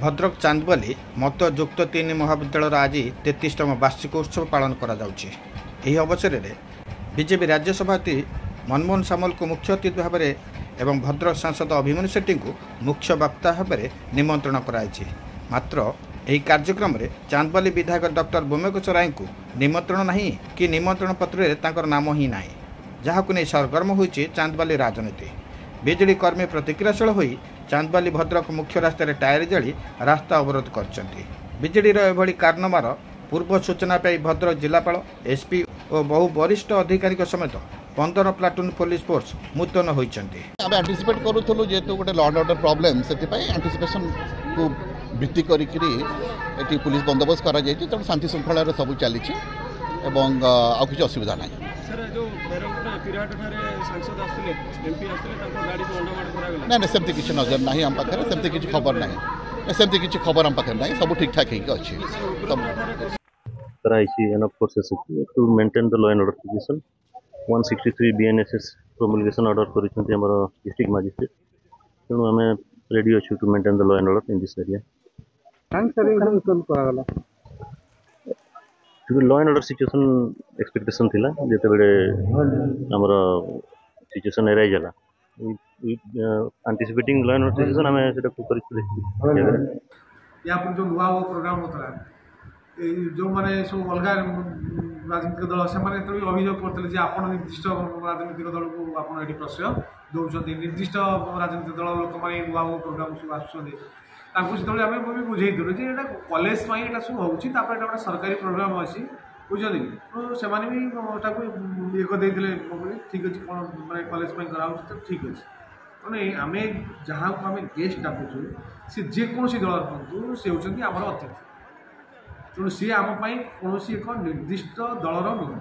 भद्रक चांदबाली मत युक्त 3 महाविद्यालय आज 33तम वार्षिक उत्सव पालन करा जाउछि। एही अवसर में बीजेपी राज्य सभापति मनमोहन सामल को मुख्य अतिथि भाव में एवं भद्रक सांसद अभिमन्यु शेट्टी को मुख्य वक्ता भाव में निमंत्रण कराई। मात्र यह कार्यक्रम में चांदबाली विधायक डॉक्टर बोमेकुश राय को निमंत्रण नहीं कि निमंत्रण पत्र में नाम ही ना, जहां नहीं सरगर्म होइछि चांदबाली राजनीति। बिजेडी कर्मी प्रतिक्रियाशील होई चांदबाली भद्रक मुख्य रास्तार टायर जाली रास्ता अवरोध करछन्ति। बिजेडीर एभली कारनामार पूर्व सूचना पाई भद्रक जिलापाल एसपी और बहु वरिष्ठ अधिकारी समेत 15 प्लाटून पुलिस फोर्स मुतयन होइछन्ति। आमे एंटिसिपेट करूथलु जेतु गोटे लॉ एंड ऑर्डर प्रॉब्लम सेति पई एंटिसिपेशन को भित्ति करिकरी एटी पुलिस बंदोबस्त करा जायछि। त शांति श्रृंखला रे सब चली छि एवं आ किछ असुविधा नै। सर जो पिराट थारे सांसद आसले एमपी आसले ताको गाड़ी को अंडमाड करा गेला नै नै सेमति किछ नजर नाही हम पाखरे, सेमति किछ खबर नाही, सेमति किछ खबर हम पाखरे नाही, सब ठीक ठाक हेक अछि। कराइछि enough process to maintain the law and order situation 163 BNSS promulgation order करिसंती हमर डिस्ट्रिक्ट मजिस्ट्रेट। तेणु आमे रेडी अछि to maintain the law and order in this area. Law and order situation expectation थिला जेते बेले हमर सिचुएशन एराइज होला anticipating law and order situation हमें सेटा को करि या पर जो नुआ प्रोग्राम होता है जो माने सब अलग राजनीतिक दल से माने तो अभियोग करते जे आपण निर्दिष्ट राजनीतिक दल को आपण एटी प्रश्रय दौरान निर्दिष्ट राजनीतिक दल लोक माने नुआ प्रोग्राम सब आसुछन्ते ताकू से आम भी बुझे देलु जे एटा कॉलेज पाई एटा सब होउछि तापर एटा सरकारी प्रोग्राम अछि बुझली तो से माने भी ताकू एक देइथिले ठीक अछि कोन माने कॉलेज पाई कराउ तो ठीक अछि माने आमे जहां को आमे गेस्ट डाकुछु से जे कोनसी दल रखु से होचंती हमर अतिथि। तेणु सी आम कौन एक निर्दिष्ट दलर नुह।